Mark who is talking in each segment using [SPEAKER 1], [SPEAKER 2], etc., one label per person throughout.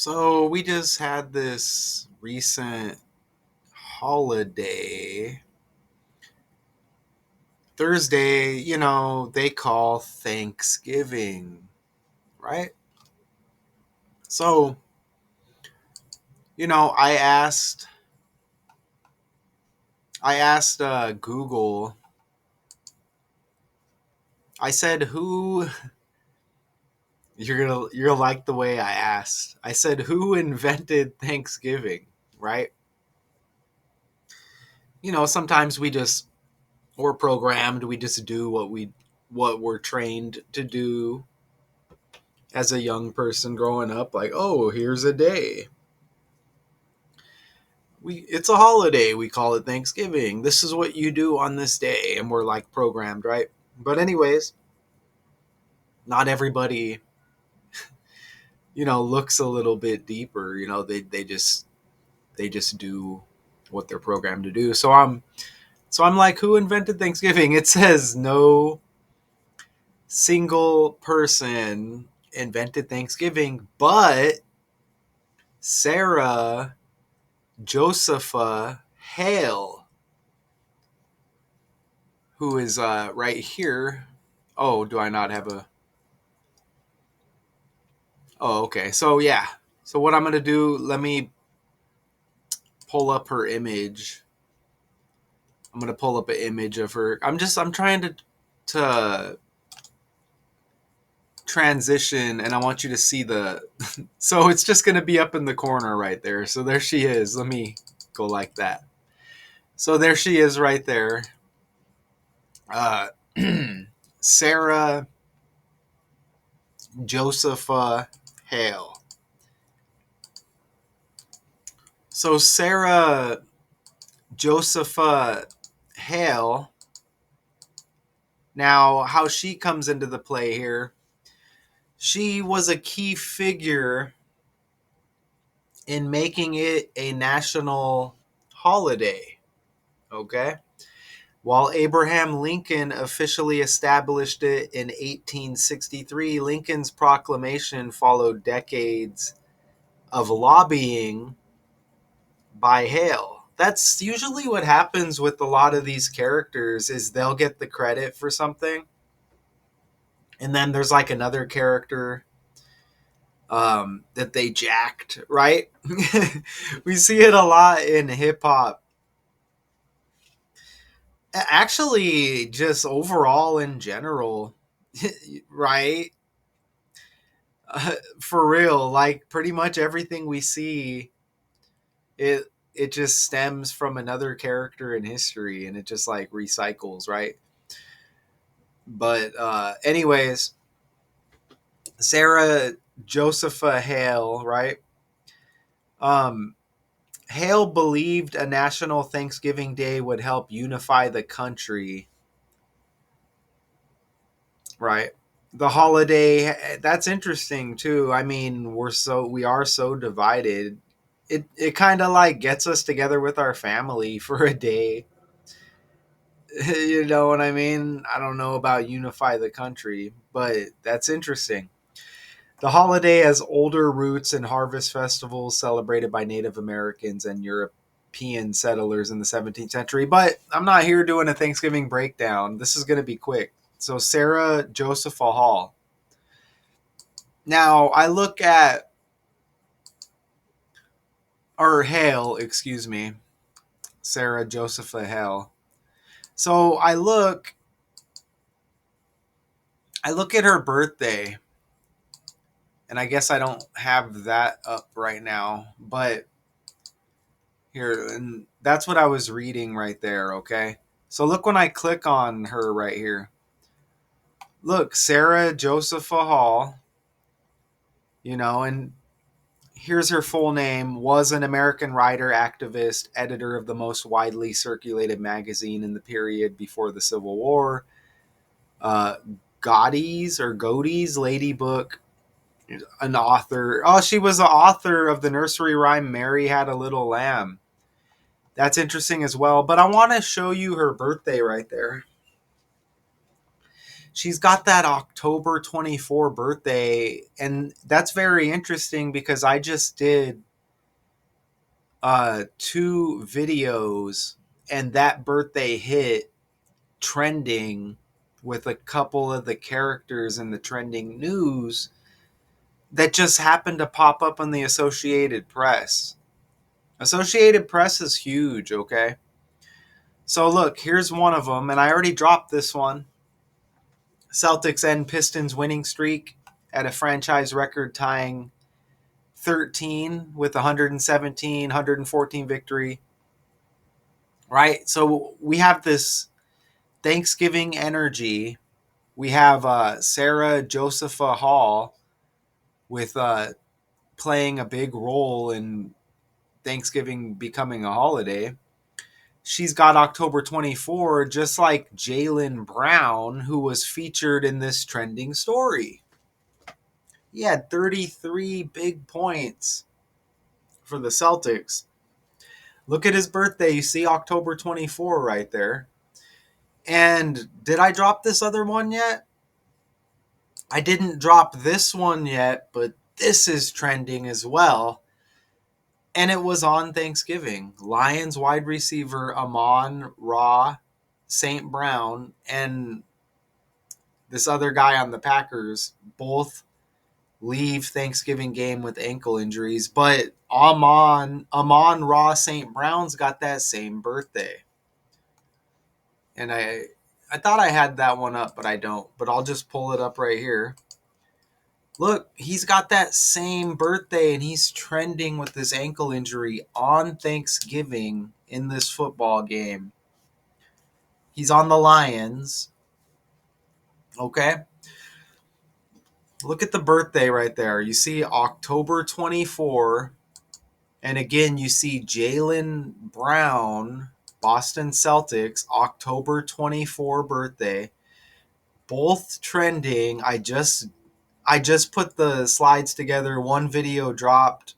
[SPEAKER 1] So we just had this recent holiday. Thursday, they call Thanksgiving, right? So, I asked Google. I said, "Who you're gonna like the way I asked." I said, "Who invented Thanksgiving?" Right? Sometimes we're programmed. We just do what we're trained to do as a young person growing up. Like, oh, here's a day. It's a holiday. We call it Thanksgiving. This is what you do on this day, and we're like programmed, right? But anyways, not everybody, looks a little bit deeper. They just do what they're programmed to do. So I'm like, who invented Thanksgiving? It says no single person invented Thanksgiving, but Sarah Josepha Hale, who is right here. Oh, do I not have a? Oh, okay. So yeah. So what I'm gonna do? Let me pull up her image. I'm gonna pull up an image of her. I'm trying to transition, and I want you to see the. So it's just gonna be up in the corner right there. So there she is. Let me go like that. So there she is right there. Uh, Sarah Josepha Hale. So Sarah Josepha Hale. Now, how she comes into the play here, she was a key figure in making it a national holiday. Okay? While Abraham Lincoln officially established it in 1863, Lincoln's proclamation followed decades of lobbying by Hale. That's usually what happens with a lot of these characters is they'll get the credit for something, and then there's like another character that they jacked, right? We see it a lot in hip hop. Actually, just overall in general, right? For real, like pretty much everything we see, it it just stems from another character in history, and it just like recycles, right? But anyways, Sarah Josepha Hale, right? Um, Hale believed a national Thanksgiving Day would help unify the country, right? The holiday, that's interesting too. I mean, we are so divided. It kind of like gets us together with our family for a day. You know what I mean? I don't know about unify the country, but that's interesting. The holiday has older roots in harvest festivals celebrated by Native Americans and European settlers in the 17th century. But I'm not here doing a Thanksgiving breakdown. This is going to be quick. So, Sarah Josepha Hall. Now, I look at, or Hale, excuse me, Sarah Josepha Hale. So, I look at her birthday, and I guess I don't have that up right now, but here, and that's what I was reading right there, okay? So look when I click on her right here. Look, Sarah Josepha Hall, and here's her full name, was an American writer, activist, editor of the most widely circulated magazine in the period before the Civil War. Uh, Godey's Lady Book, an author. Oh, she was the author of the nursery rhyme Mary Had a Little Lamb. That's interesting as well. But I want to show you her birthday right there. She's got that October 24 birthday, and that's very interesting because I just did two videos, and that birthday hit trending with a couple of the characters in the trending news that just happened to pop up on the Associated Press. Associated Press is huge, okay? So look, here's one of them, and I already dropped this one. Celtics end Pistons winning streak at a franchise record tying 13 with 117, 114 victory. Right? So we have this Thanksgiving energy. We have Sarah Josepha Hall with playing a big role in Thanksgiving becoming a holiday. She's got October 24, just like Jaylen Brown, who was featured in this trending story. He had 33 big points for the Celtics. Look at his birthday. You see October 24 right there. And did I drop this other one yet? I didn't drop this one yet, but this is trending as well. And it was on Thanksgiving. Lions wide receiver Amon-Ra St. Brown and this other guy on the Packers both leave Thanksgiving game with ankle injuries, but Amon-Ra St. Brown's got that same birthday. And I thought I had that one up, but I don't. But I'll just pull it up right here. Look, he's got that same birthday, and he's trending with this ankle injury on Thanksgiving in this football game. He's on the Lions. Okay? Look at the birthday right there. You see October 24. And again, you see Jaylen Brown, Boston Celtics, October 24 birthday. Both trending. I just put the slides together. One video dropped.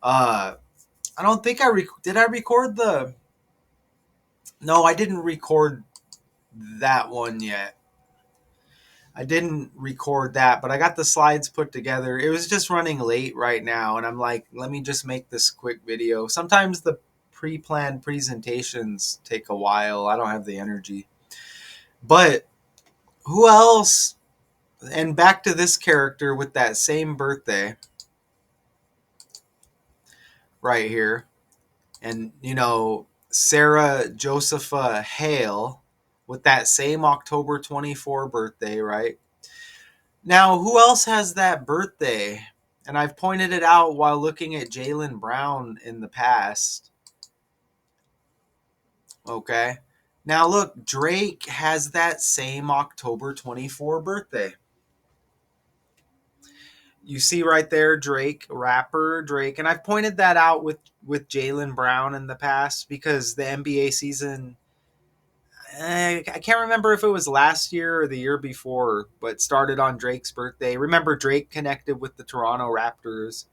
[SPEAKER 1] I don't think did I record the. No, I didn't record that one yet. I didn't record that, but I got the slides put together. It was just running late right now, and I'm like, let me just make this quick video. Sometimes the pre-planned presentations take a while. I don't have the energy. But who else? And back to this character with that same birthday right here. And, Sarah Josepha Hale with that same October 24 birthday, right? Now, who else has that birthday? And I've pointed it out while looking at Jaylen Brown in the past. Okay. Now, look, Drake has that same October 24 birthday. You see right there, Drake, rapper Drake. And I've pointed that out with Jaylen Brown in the past because the NBA season, I can't remember if it was last year or the year before, but started on Drake's birthday. Remember, Drake connected with the Toronto Raptors.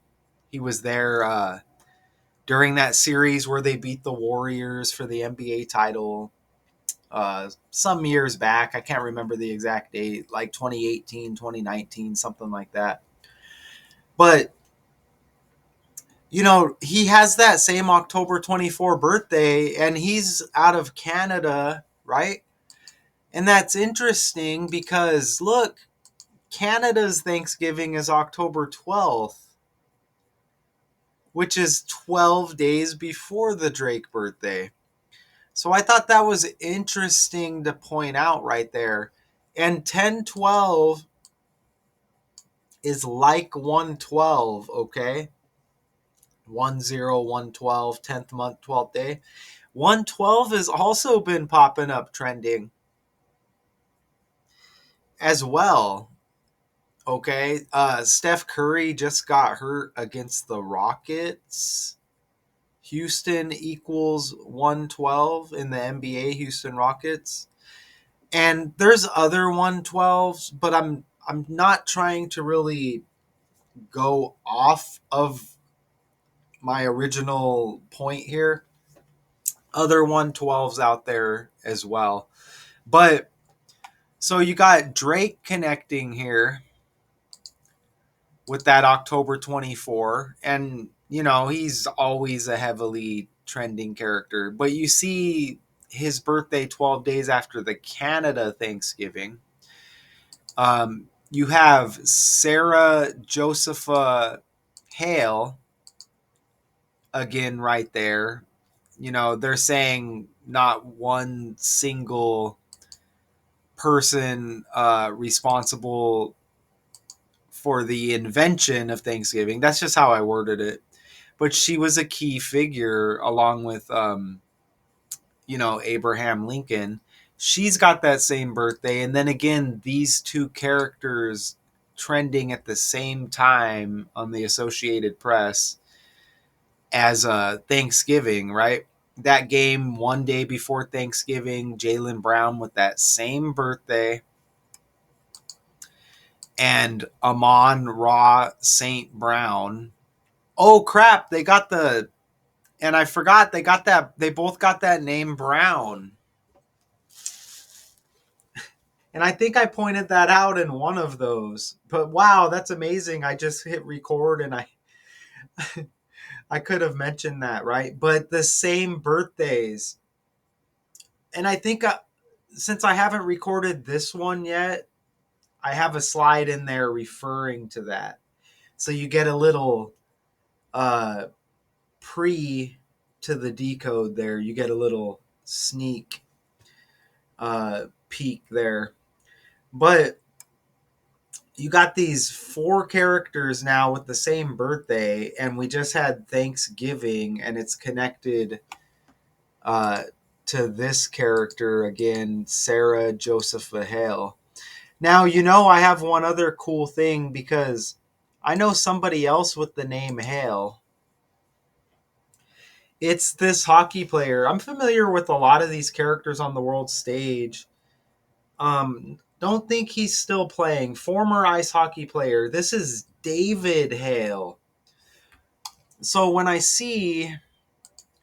[SPEAKER 1] He was there during that series where they beat the Warriors for the NBA title some years back. I can't remember the exact date, like 2018, 2019, something like that. But, he has that same October 24 birthday, and he's out of Canada, right? And that's interesting because, look, Canada's Thanksgiving is October 12th, which is 12 days before the Drake birthday. So I thought that was interesting to point out right there. And 10/12 is like 112, okay? 1/0, 10th month, 12th day. 112 has also been popping up trending as well. Okay. Steph Curry just got hurt against the Rockets. Houston equals 112 in the NBA, Houston Rockets. And there's other 112s, but I'm not trying to really go off of my original point here. Other 112s out there as well. But So you got Drake connecting here with that October 24. And, he's always a heavily trending character. But you see his birthday 12 days after the Canada Thanksgiving. You have Sarah Josepha Hale again right there. They're saying not one single person responsible for the invention of Thanksgiving. That's just how I worded it. But she was a key figure along with, Abraham Lincoln. She's got that same birthday. And then again, these two characters trending at the same time on the Associated Press as Thanksgiving, right? That game one day before Thanksgiving, Jaylen Brown with that same birthday, and Amon-Ra St. Brown. Oh crap, and I forgot they both got that name Brown. And I think I pointed that out in one of those. But wow, that's amazing. I just hit record and I could have mentioned that, right? But the same birthdays. And I think since I haven't recorded this one yet, I have a slide in there referring to that. So you get a little uh, pre to the decode there. You get a little sneak peek there. But you got these four characters now with the same birthday, and we just had Thanksgiving, and it's connected uh, to this character again, Sarah Josepha Hale. Now, I have one other cool thing because I know somebody else with the name Hale. It's this hockey player. I'm familiar with a lot of these characters on the world stage. Don't think he's still playing. Former ice hockey player. This is David Hale. So when I see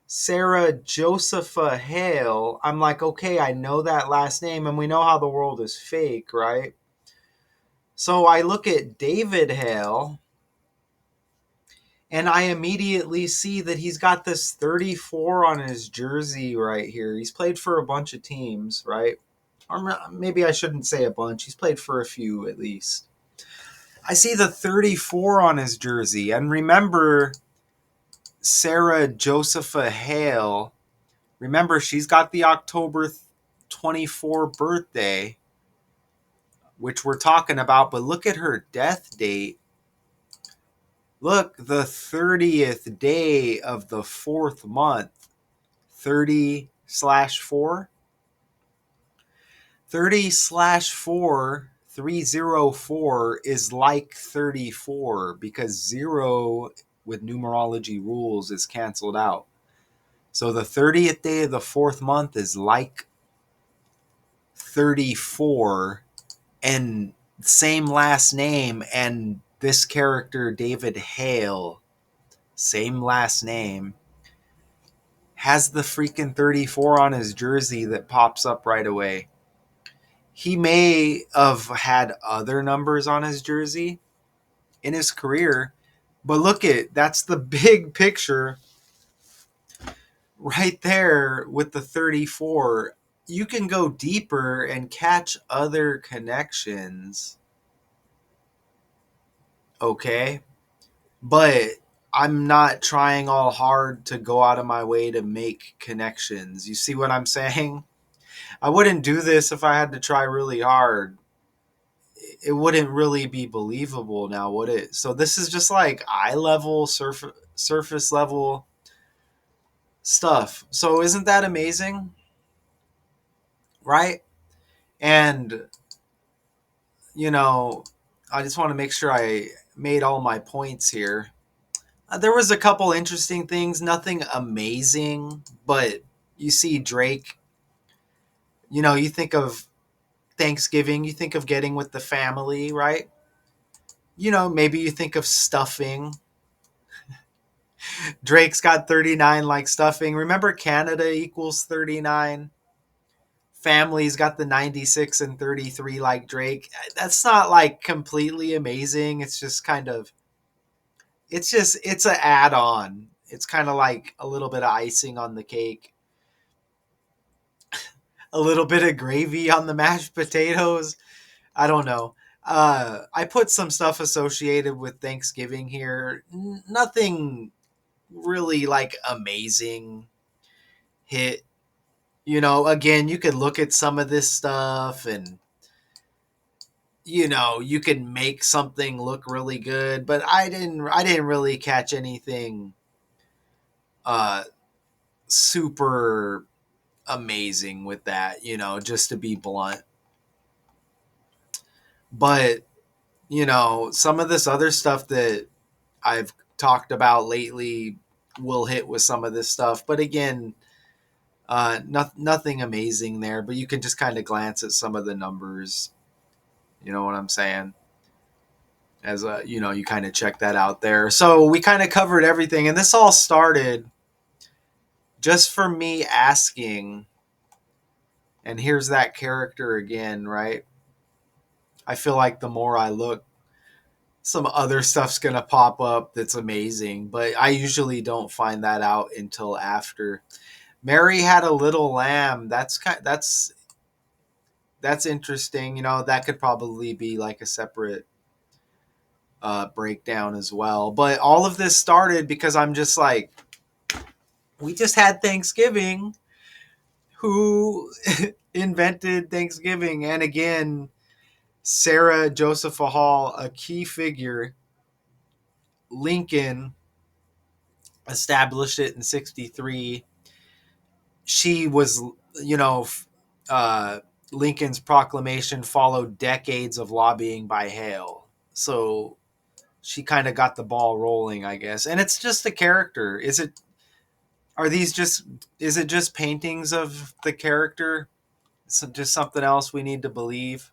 [SPEAKER 1] Sarah Josepha Hale, I'm like, okay, I know that last name, and we know how the world is fake, right? So I look at David Hale, and I immediately see that he's got this 34 on his jersey right here. He's played for a bunch of teams, right? Or maybe I shouldn't say a bunch. He's played for a few at least. I see the 34 on his jersey. And remember, Sarah Josepha Hale, remember, she's got the October 24 birthday, which we're talking about. But look at her death date. Look, the 30th day of the fourth month, 30/4. 30/4, 304 is like 34 because 0 with numerology rules is canceled out. So the 30th day of the fourth month is like 34 and same last name, and this character, David Hale, same last name, has the freaking 34 on his jersey that pops up right away. He may have had other numbers on his jersey in his career, but that's the big picture right there with the 34. You can go deeper and catch other connections, okay? But I'm not trying all hard to go out of my way to make connections. You see what I'm saying? I wouldn't do this if I had to try really hard. It wouldn't really be believable now, would it? So this is just like eye level, surface level stuff. So isn't that amazing? Right? And, you know, I just want to make sure I made all my points here. There was a couple interesting things, nothing amazing, but you see Drake, you think of Thanksgiving, you think of getting with the family, right? Maybe you think of stuffing. Drake's got 39 like stuffing. Remember Canada equals 39? family's got the 96 and 33 like Drake. That's not like completely amazing. It's just kind of, it's an add on. It's kind of like a little bit of icing on the cake, a little bit of gravy on the mashed potatoes. I don't know. I put some stuff associated with Thanksgiving here. Nothing really like amazing hit. Again, you could look at some of this stuff and you can make something look really good, but I didn't really catch anything uh super amazing with that, just to be blunt. But, some of this other stuff that I've talked about lately will hit with some of this stuff, but again, nothing amazing there, but you can just kind of glance at some of the numbers. You know what I'm saying? As you kind of check that out there. So we kind of covered everything, and this all started just for me asking, and here's that character again, right? I feel like the more I look, some other stuff's gonna pop up that's amazing, but I usually don't find that out until after. Mary had a little lamb. That's interesting. That could probably be like a separate breakdown as well. But all of this started because I'm just like, we just had Thanksgiving. Who invented Thanksgiving? And again, Sarah Josepha Hall, a key figure. Lincoln established it in 63. She was, you know, uh, Lincoln's proclamation followed decades of lobbying by Hale. So she kind of got the ball rolling, I guess. And it's just a character. Is it just paintings of the character? Just something else we need to believe?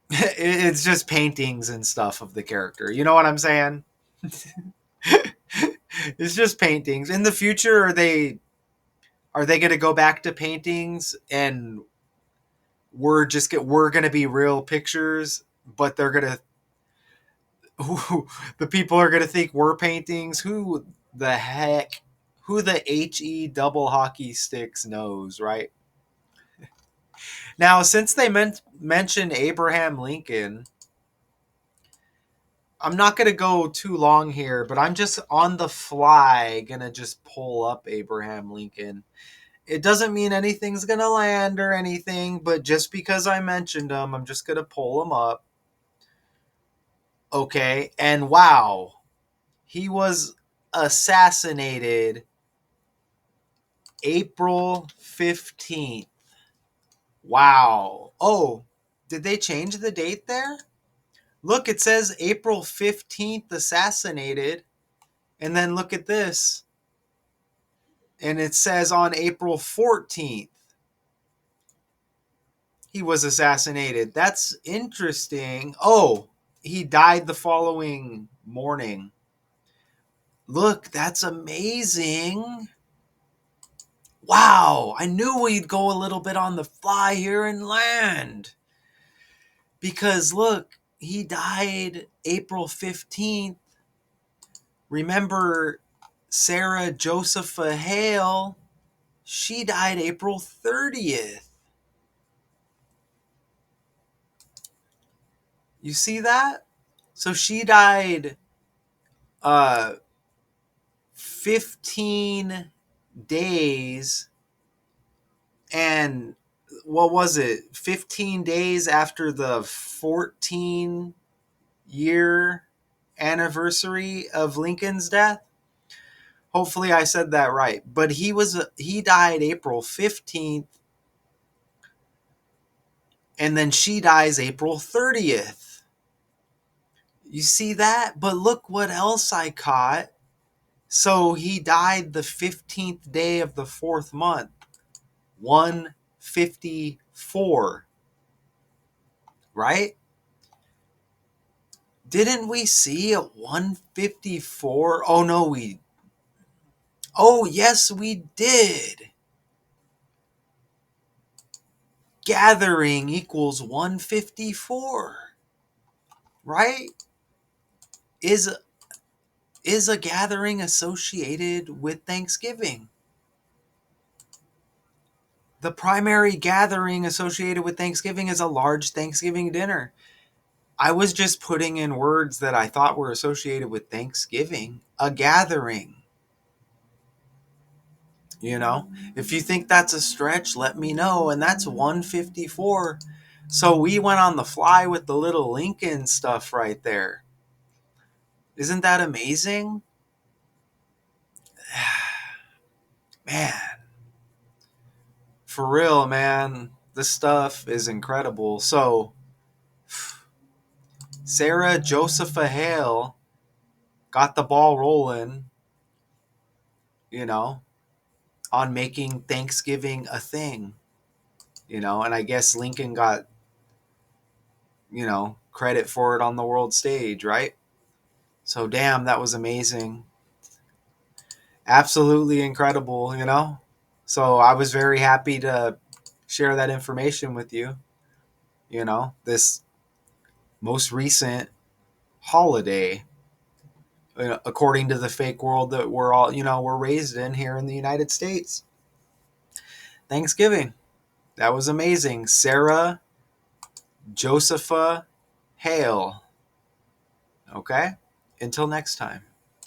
[SPEAKER 1] It's just paintings and stuff of the character. You know what I'm saying? It's just paintings. In the future, are they going to go back to paintings and we're going to be real pictures, but they're going to the people are going to think we're paintings? The heck who the HE double hockey sticks knows, right? Now, since they mentioned Abraham Lincoln, I'm not going to go too long here, but I'm just on the fly going to just pull up Abraham Lincoln. It doesn't mean anything's going to land or anything, but just because I mentioned him, I'm just going to pull him up. Okay, and wow, he was assassinated April 15th. Wow. Oh, did they change the date there? Look, it says April 15th assassinated. And then look at this. And it says on April 14th he was assassinated. That's interesting. Oh, he died the following morning. Look, that's amazing. Wow, I knew we'd go a little bit on the fly here and land. Because look, he died April 15th. Remember Sarah Josepha Hale? She died April 30th. You see that? So she died 15 days and what was it? 15 days after the 14-year anniversary of Lincoln's death. Hopefully I said that right. But he died April 15th and then she dies April 30th. You see that? But look what else I caught. So he died the 15th day of the fourth month, 154, right? Didn't we see a 154? Oh, no, oh, yes, we did. gathering equals 154, right? Is is a gathering associated with Thanksgiving? The primary gathering associated with Thanksgiving is a large Thanksgiving dinner. I was just putting in words that I thought were associated with Thanksgiving. A gathering. You know, if you think that's a stretch, let me know. And that's 154. So we went on the fly with the little Lincoln stuff right there. Isn't that amazing? Man, for real, man. This stuff is incredible. So, Sarah Josepha Hale got the ball rolling, you know, on making Thanksgiving a thing, and I guess Lincoln got, credit for it on the world stage, right? So, damn, that was amazing. Absolutely incredible. So, I was very happy to share that information with you, this most recent holiday, according to the fake world that we're all, we're raised in here in the United States. Thanksgiving. That was amazing. Sarah Josepha Hale. Okay? Until next time.